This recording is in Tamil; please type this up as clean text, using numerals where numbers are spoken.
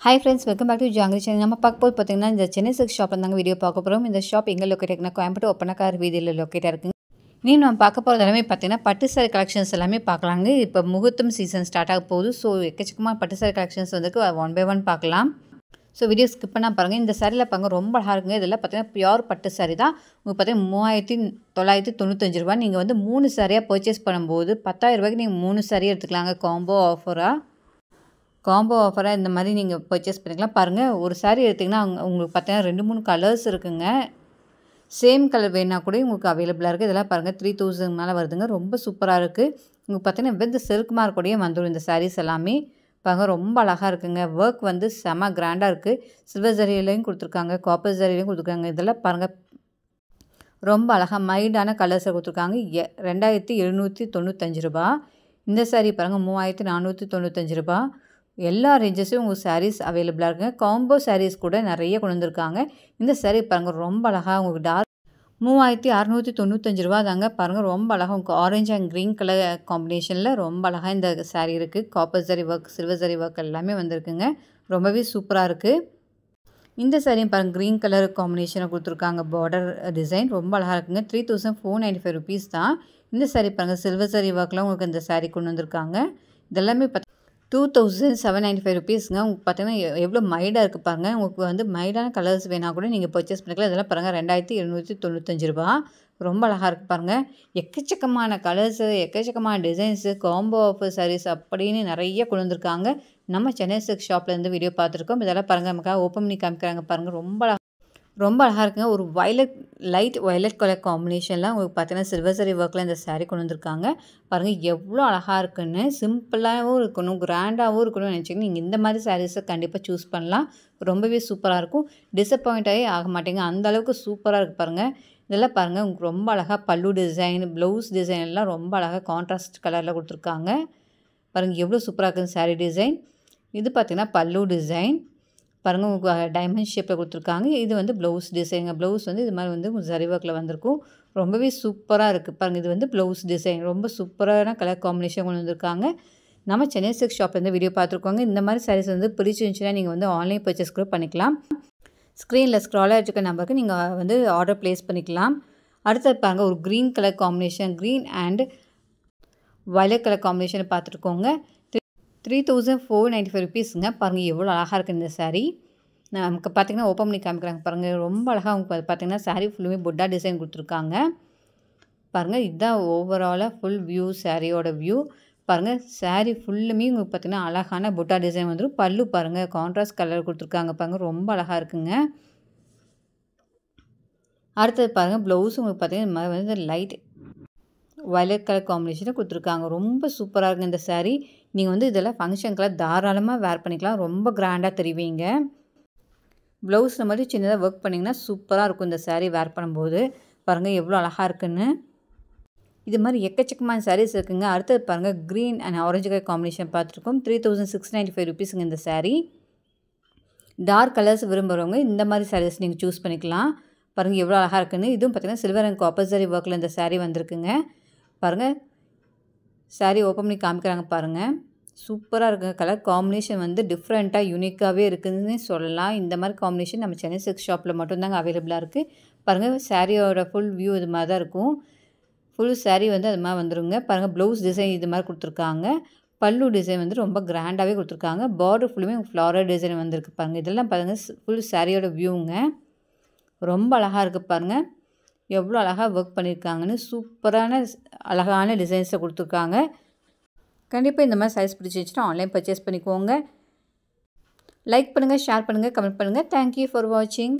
Hi friends, welcome back to Jangri channel. நம்ம பார்க்க போது பார்த்தீங்கன்னா இந்த சென்னை சில்க் ஷாப்ல தாங்க வீடியோ பார்க்க போறோம். இந்த ஷாப் எங்க லொகேட் இருக்குன்னா கோயம்புத்தூர் ஒப்பனக்கார வீதியில லொகேட் இருக்குங்க. இனி நம்ம பார்க்க போறது எல்லாமே பார்த்தீங்கன்னா பட்டு சாரி கலெக்ஷன்ஸ் எல்லாமே பார்க்கலாங்க. இப்போ முகூர்த்தம் சீசன் ஸ்டார்ட் ஆக போகுது. ஸோ எக்கச்சக்கமா பட்டு சாரி கலெக்ஷன்ஸ் வந்துருக்கு. ஒன் பை ஒன் பார்க்கலாம். ஸோ வீடியோ ஸ்கிப் பண்ணா பாருங்கள். இந்த சாரியில் பாருங்க ரொம்ப அழகாக இருக்குங்க. இதெல்லாம் பார்த்தீங்கன்னா பியூர் பட்டு சாரி தான். உங்களுக்கு பார்த்தீங்கன்னா 3995 ரூபா. நீங்கள் வந்து 3 சாரியாக பர்ச்சேஸ் பண்ணும்போது 10,000 ரூபாய்க்கு நீங்கள் 3 சாரியாக எடுத்துக்கலாங்க. காம்போ ஆஃபராக இந்த மாதிரி நீங்கள் பர்ச்சேஸ் பண்ணிக்கலாம். பாருங்கள், ஒரு சாரீ எடுத்திங்கன்னா உங்களுக்கு பார்த்தீங்கன்னா 2-3 கலர்ஸ் இருக்குங்க. சேம் கலர் வேணா கூட உங்களுக்கு அவைலபிளாக இருக்குது. இதெல்லாம் பாருங்கள் 3000 மேலே வருதுங்க. ரொம்ப சூப்பராக இருக்குது. உங்களுக்கு பார்த்தீங்கன்னா வித் சில்க் மார்க்கோடையே வந்துடும் இந்த சாரீஸ் எல்லாமே. பாருங்கள், ரொம்ப அழகாக இருக்குங்க. ஒர்க் வந்து செம கிராண்டாக இருக்குது. சில்வர் ஜரியிலையும் கொடுத்துருக்காங்க, காப்பர் ஜரியிலையும் கொடுத்துருக்காங்க. இதெல்லாம் பாருங்கள் ரொம்ப அழகாக மைல்டான கலர்ஸை கொடுத்துருக்காங்க. 2795 ரூபா. இந்த சாரீ பாருங்கள் 3495 ரூபா. எல்லா ரேஞ்சஸும் உங்களுக்கு சாரீஸ் அவைலபிளாக இருக்குங்க. காம்போ சாரீஸ் கூட நிறைய கொண்டு வந்திருக்காங்க. இந்த சாரீ பாருங்கள் ரொம்ப அழகாக உங்களுக்கு டார்க் 3695 ரூபா தாங்க. பாருங்கள் ரொம்ப அழகாக உங்களுக்கு ஆரஞ்சு அண்ட் க்ரீன் கலர் காம்பினேஷனில் ரொம்ப அழகாக இந்த சாரீ இருக்குது. Copper zari work, silver zari work எல்லாமே வந்திருக்குங்க. ரொம்பவே சூப்பராக இருக்குது. இந்த சாரியும் பாருங்கள் க்ரீன் கலர் காம்பினேஷனை கொடுத்துருக்காங்க. பார்டர் டிசைன் ரொம்ப அழகாக இருக்குங்க. 3495 ருபீஸ் தான். இந்த சாரீ பாருங்கள் சில்வர் ஜரி ஒர்க்லாம் உங்களுக்கு இந்த சாரீ கொண்டு வந்திருக்காங்க. இதெல்லாமே 2795 ருபீஸ்ங்க. உங்களுக்கு பார்த்தீங்கன்னா எவ்வளோ மைல்டாக இருக்குது பாருங்கள். உங்களுக்கு வந்து மைல்டான கலர்ஸ் வேணால் கூட நீங்கள் பர்ச்சேஸ் பண்ணிக்கலாம். இதெல்லாம் பாருங்கள் 2795 ரூபா. ரொம்ப அழகாக இருக்குது பாருங்கள். எக்கச்சக்கமான கலர்ஸு, எக்கச்சக்கமான டிசைன்ஸு, காம்போ ஆஃபர் சாரீஸ் அப்படின்னு நிறைய கொண்டு வந்திருக்காங்க. நம்ம சென்னை சில்க் ஷாப்லேருந்து வீடியோ பார்த்துருக்கோம். இதெல்லாம் பாருங்கள் நமக்காக ஓப்பன் பண்ணி காமிக்கிறாங்க பாருங்கள். ரொம்ப அழகாக இருக்குங்க. ஒரு லைட் வயலட் கலர் காம்பினேஷனில் உங்களுக்கு பார்த்தீங்கன்னா சில்வர் ஜரி ஒர்க்கில் இந்த சாரீ கொண்டு வந்திருக்காங்க. பாருங்கள் எவ்வளோ அழகாக இருக்குன்னு. சிம்பிளாகவும் இருக்கணும், கிராண்டாகவும் இருக்கணும்னு நினச்சிங்கன்னா நீங்கள் இந்த மாதிரி சாரீஸை கண்டிப்பாக சூஸ் பண்ணலாம். ரொம்பவே சூப்பராக இருக்கும். டிசப்பாயிண்ட்டாகவே ஆக மாட்டேங்க. அந்த அளவுக்கு சூப்பராக இருக்குது பாருங்கள். இதெல்லாம் பாருங்கள் உங்களுக்கு ரொம்ப அழகாக பல்லு டிசைன், ப்ளவுஸ் டிசைன் எல்லாம் ரொம்ப அழகாக கான்ட்ராஸ்ட் கலரில் கொடுத்துருக்காங்க. பாருங்கள் எவ்வளோ சூப்பராக இருக்குது சாரீ டிசைன். இது பார்த்திங்கன்னா பல்லு டிசைன் பாருங்கள் உங்களுக்கு டைமண்ட் ஷேப்பில் கொடுத்துருக்காங்க. இது வந்து ப்ளவுஸ் டிசைனுங்க. ப்ளவுஸ் வந்து இது மாதிரி வந்து ஜரி ஒர்க்கில் வந்திருக்கும். ரொம்பவே சூப்பராக இருக்குது பாருங்கள். இது வந்து ப்ளவுஸ் டிசைன் ரொம்ப சூப்பரான கலர் காம்பினேஷன் கொண்டு வந்திருக்காங்க. நம்ம சென்னை சில்க் ஷாப்லேருந்து வீடியோ பார்த்துருக்கோங்க. இந்த மாதிரி சாரீஸ் வந்து பிடிச்சிருந்துச்சுன்னா நீங்கள் வந்து ஆன்லைன் பர்ச்சேஸ் கூட பண்ணிக்கலாம். ஸ்க்ரீனில் ஸ்க்ராலாக இருக்க நம்பருக்கு நீங்கள் வந்து ஆர்டர் ப்ளேஸ் பண்ணிக்கலாம். அடுத்தது பாருங்கள் ஒரு green colour combination, green and violet colour காம்பினேஷனை பார்த்துருக்கோங்க. 3495 ருபீஸுங்க. பாருங்கள் எவ்வளோ அழகாக இருக்குது இந்த சாரீ. நமக்கு பார்த்திங்கன்னா ஓப்பன் பண்ணி காமிக்கிறாங்க பாருங்கள். ரொம்ப அழகாக உங்களுக்கு பார்த்திங்கன்னா சாரீ ஃபுல்லுமே புட்டா டிசைன் கொடுத்துருக்காங்க. பாருங்கள் இதுதான் ஓவராலாக ஃபுல் வியூ, சாரியோட வியூ. பாருங்கள் சாரீ ஃபுல்லுமே உங்களுக்கு பார்த்திங்கன்னா அழகான புட்டா டிசைன் வந்துடும். பல்லு பாருங்கள் கான்ட்ராஸ்ட் கலர் கொடுத்துருக்காங்க பாருங்கள். ரொம்ப அழகாக இருக்குங்க. அடுத்தது பாருங்கள் ப்ளவுஸும் உங்களுக்கு பார்த்திங்கன்னா இந்த மாதிரி வந்து லைட் வயலட் கலர் காம்பினேஷனை கொடுத்துருக்காங்க. ரொம்ப சூப்பராக இருக்குது இந்த சாரீ. நீங்கள் வந்து இதெல்லாம் ஃபங்க்ஷனுக்கெல்லாம் தாராளமாக வேர் பண்ணிக்கலாம். ரொம்ப கிராண்டாக தெரிவிங்க. ப்ளவுஸில் மாதிரி சின்னதாக ஒர்க் பண்ணிங்கன்னா சூப்பராக இருக்கும் இந்த சாரீ வேர் பண்ணும்போது. பாருங்கள் எவ்வளோ அழகாக இருக்குன்னு. இது மாதிரி எக்கச்சக்கமான சாரீஸ் இருக்குங்க. அடுத்தது பாருங்கள் green and orange colour combination பார்த்துருக்கோம். 3695 ருபீஸுங்க இந்த சாரீ. டார்க் கலர்ஸ் விரும்புகிறவங்க இந்த மாதிரி சாரீஸ் நீங்கள் சூஸ் பண்ணிக்கலாம். பாருங்கள் எவ்வளோ அழகாக இருக்குன்னு. இதுவும் பார்த்திங்கன்னா சில்வர் அண்ட் காப்பர் ஜரி ஒர்க்கில் இந்த சாரீ வந்திருக்குங்க. பாருங்கள் சாரீ ஓப்பன் பண்ணி காமிக்கிறாங்க பாருங்கள். சூப்பராக இருக்குங்க. கலர் காம்பினேஷன் வந்து டிஃப்ரெண்ட்டாக யூனிக்காகவே இருக்குதுன்னு சொல்லலாம். இந்த மாதிரி காம்பினேஷன் நம்ம சென்னை சில்க் ஷாப்பில் மட்டும்தாங்க அவைலபிளாக இருக்குது. பாருங்கள் சாரியோட ஃபுல் வியூ இது மாதிரி தான் இருக்கும். ஃபுல் சாரீ வந்து அது மாதிரி வந்துடுங்க. பாருங்கள் ப்ளவுஸ் டிசைன் இது மாதிரி கொடுத்துருக்காங்க. பல்லு டிசைன் வந்து ரொம்ப கிராண்டாகவே கொடுத்துருக்காங்க. பார்டர் ஃபுல்லுமே ஃப்ளாரல் டிசைன் வந்திருக்கு பாருங்கள். இதெல்லாம் பாருங்கள் ஃபுல் சாரியோட வியூங்க. ரொம்ப அழகாக இருக்குது பாருங்கள். எவ்வளோ அழகாக ஒர்க் பண்ணியிருக்காங்கன்னு. சூப்பரான அழகான டிசைன்ஸை கொடுத்துருக்காங்க. கண்டிப்பாக இந்த மாதிரி சைஸ் பிடிச்சிருச்சுன்னா ஆன்லைன் பர்ச்சேஸ் பண்ணிக்கோங்க. லைக் பண்ணுங்கள், ஷேர் பண்ணுங்கள், கமெண்ட் பண்ணுங்கள். தேங்க்யூ ஃபார் வாட்சிங்.